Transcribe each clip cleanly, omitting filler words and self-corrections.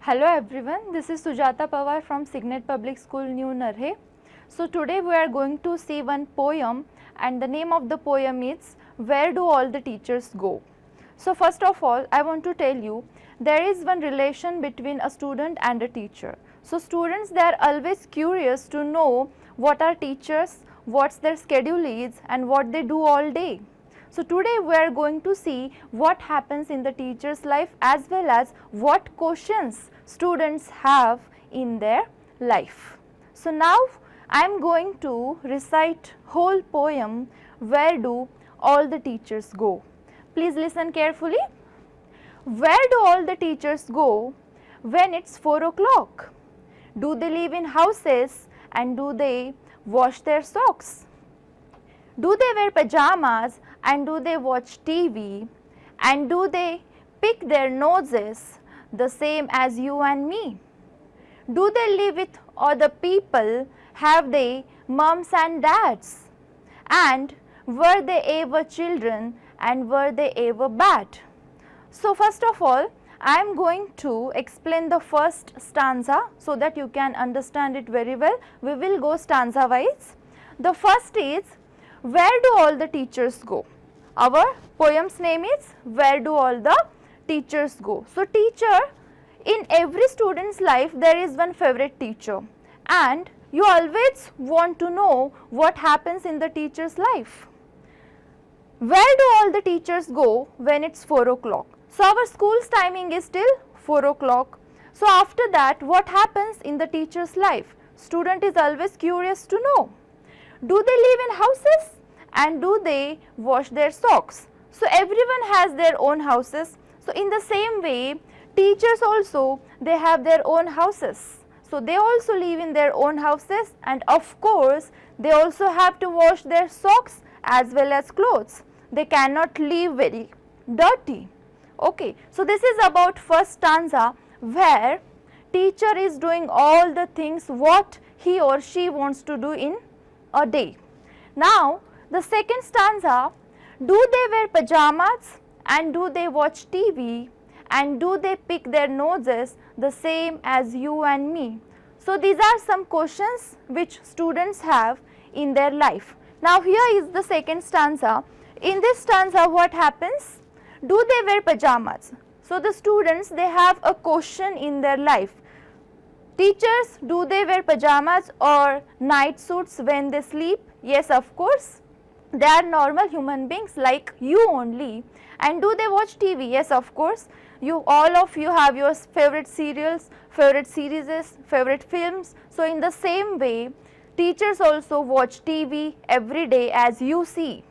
Hello everyone, this is Sujata Pawar from Signet Public School, New Narhe. So today we are going to see one poem and the name of the poem is Where Do All the Teachers Go? So first of all, I want to tell you there is one relation between a student and a teacher. So students, they are always curious to know what are teachers, what's their schedule is and what they do all day. So today we are going to see what happens in the teacher's life as well as what questions students have in their life. So now I am going to recite whole poem Where Do All the Teachers Go? Please listen carefully. Where do all the teachers go when it's 4 o'clock? Do they live in houses and do they wash their socks? Do they wear pajamas and do they watch TV and do they pick their noses the same as you and me? Do they live with other people? Have they moms and dads? And were they ever children and were they ever bad? So first of all, I am going to explain the first stanza so that you can understand it very well. We will go stanza wise. The first is, where do all the teachers go? Our poem's name is Where Do All the Teachers Go? So teacher, in every student's life there is one favorite teacher and you always want to know what happens in the teacher's life. Where do all the teachers go when it's 4 o'clock? So our school's timing is till 4 o'clock. So after that, what happens in the teacher's life? Student is always curious to know. Do they live in houses and do they wash their socks? So everyone has their own houses. So in the same way, teachers also, they have their own houses. So they also live in their own houses and of course, they also have to wash their socks as well as clothes. They cannot live very dirty. Okay, so this is about first stanza where teacher is doing all the things what he or she wants to do in a day. Now, the second stanza, do they wear pajamas and do they watch TV and do they pick their noses the same as you and me? So these are some questions which students have in their life. Now here is the second stanza. In this stanza what happens? Do they wear pajamas? So the students, they have a question in their life. Teachers, do they wear pajamas or night suits when they sleep? Yes, of course. They are normal human beings like you only. And do they watch TV? Yes, of course. All of you have your favorite serials, favorite series, favorite films. So in the same way, teachers also watch TV every day as you see.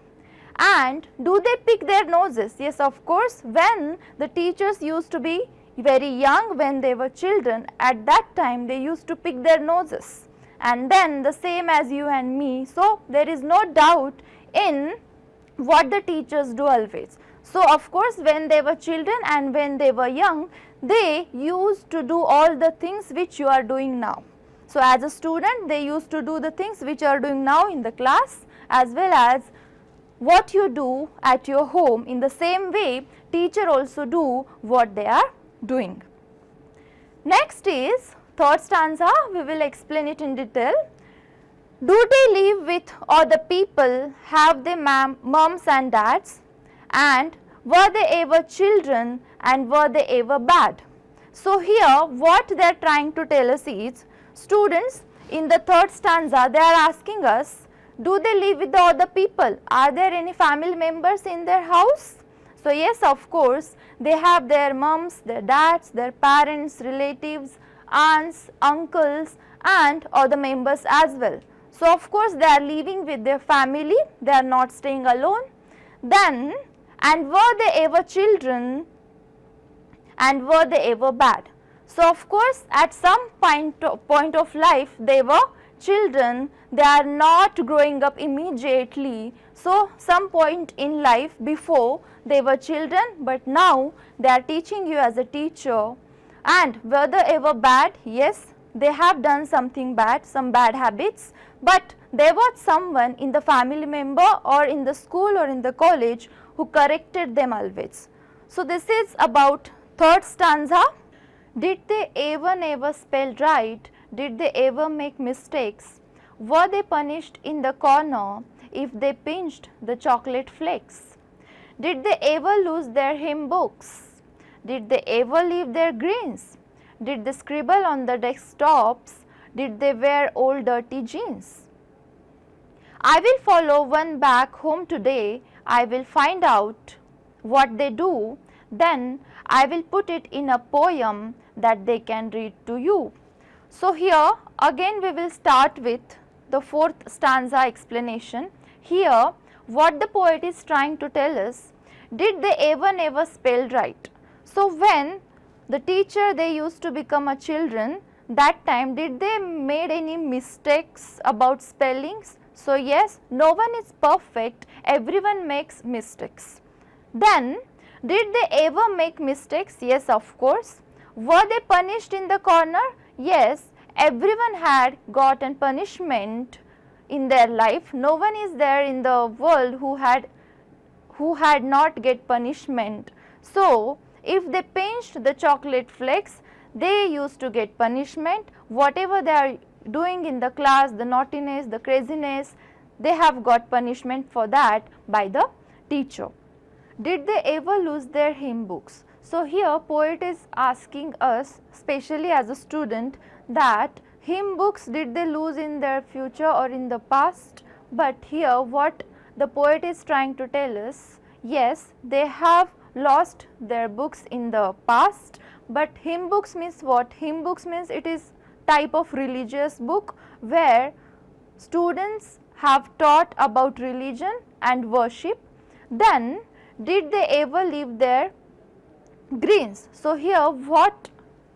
And do they pick their noses? Yes, of course. When the teachers used to be very young, when they were children, at that time they used to pick their noses. And then the same as you and me. So there is no doubt in what the teachers do always. So of course, when they were children and when they were young, they used to do all the things which you are doing now. So as a student, they used to do the things which you are doing now in the class as well as what you do at your home. In the same way, teacher also do what they are doing. Next is third stanza, we will explain it in detail. Do they live with other people? Have they moms and dads? And were they ever children and were they ever bad? So here what they are trying to tell us is, students, in the third stanza they are asking us, do they live with the other people? Are there any family members in their house? So yes, of course, they have their moms, their dads, their parents, relatives, aunts, uncles and other members as well. So of course, they are living with their family, they are not staying alone. Then, and were they ever children and were they ever bad? So of course, at some point of life, they were children, they are not growing up immediately. So some point in life before they were children, but now they are teaching you as a teacher. And were they ever bad? Yes, they have done something bad, some bad habits, but there was someone in the family member or in the school or in the college who corrected them always. So this is about third stanza. Did they ever spell right? Did they ever make mistakes? Were they punished in the corner if they pinched the chocolate flakes? Did they ever lose their hymn books? Did they ever leave their greens? Did they scribble on the desktops? Did they wear old dirty jeans? I will follow one back home today. I will find out what they do. Then I will put it in a poem that they can read to you. So here again we will start with the fourth stanza explanation. Here what the poet is trying to tell us, did they ever spell right? So when the teacher they used to become a children, that time did they made any mistakes about spellings? So yes, no one is perfect, everyone makes mistakes. Then did they ever make mistakes? Yes, of course. Were they punished in the corner? Yes, everyone had gotten punishment in their life. No one is there in the world who had not get punishment. So if they pinched the chocolate flakes, they used to get punishment. Whatever they are doing in the class, the naughtiness, the craziness, they have got punishment for that by the teacher. Did they ever lose their hymn books? So here poet is asking us, especially as a student, that hymn books did they lose in their future or in the past? But here what the poet is trying to tell us, yes, they have lost their books in the past, but hymn books means what? Hymn books means it is type of religious book where students have taught about religion and worship. Then did they ever leave their greens? So here what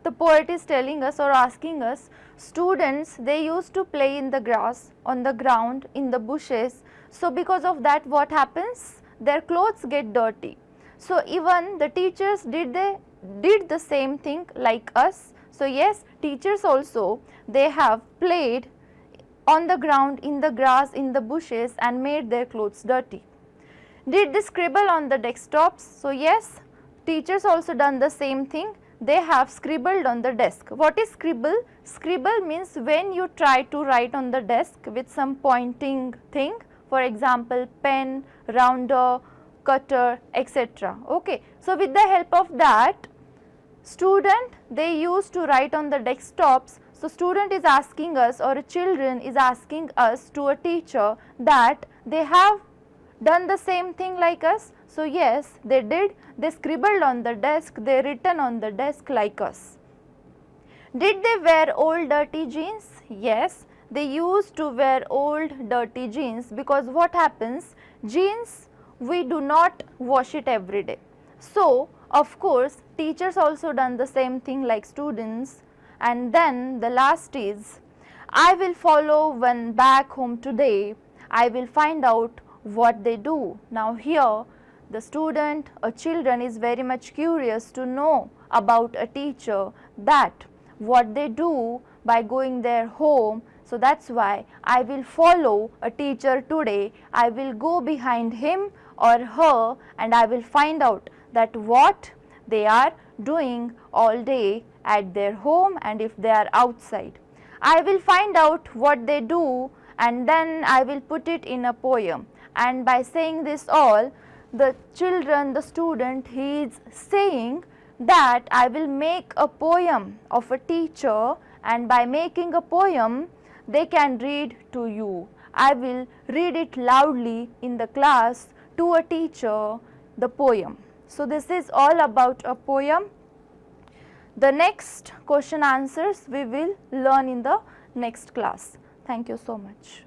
the poet is telling us or asking us, students they used to play in the grass, on the ground, in the bushes. So because of that what happens? Their clothes get dirty. So even the teachers did the same thing like us. So yes, teachers also they have played on the ground, in the grass, in the bushes and made their clothes dirty. Did they scribble on the desktops? So yes, teachers also done the same thing. They have scribbled on the desk. What is scribble? Scribble means when you try to write on the desk with some pointing thing, for example pen, rounder, cutter, etc. Okay. So with the help of that, student they used to write on the desktops. So student is asking us, or a children is asking us to a teacher, that they have done the same thing like us. So yes, they did. They scribbled on the desk, they written on the desk like us. Did they wear old dirty jeans? Yes, they used to wear old dirty jeans, because what happens, jeans we do not wash it every day. So of course teachers also done the same thing like students. And then the last is, I will follow one back home today. I will find out what they do. Now here the student or children is very much curious to know about a teacher, that what they do by going their home. So that's why I will follow a teacher today. I will go behind him or her and I will find out that what they are doing all day at their home and if they are outside. I will find out what they do and then I will put it in a poem. And by saying this all, the children, the student, he is saying that I will make a poem of a teacher, and by making a poem they can read to you. I will read it loudly in the class to a teacher, the poem. So this is all about a poem. The next question answers we will learn in the next class. Thank you so much.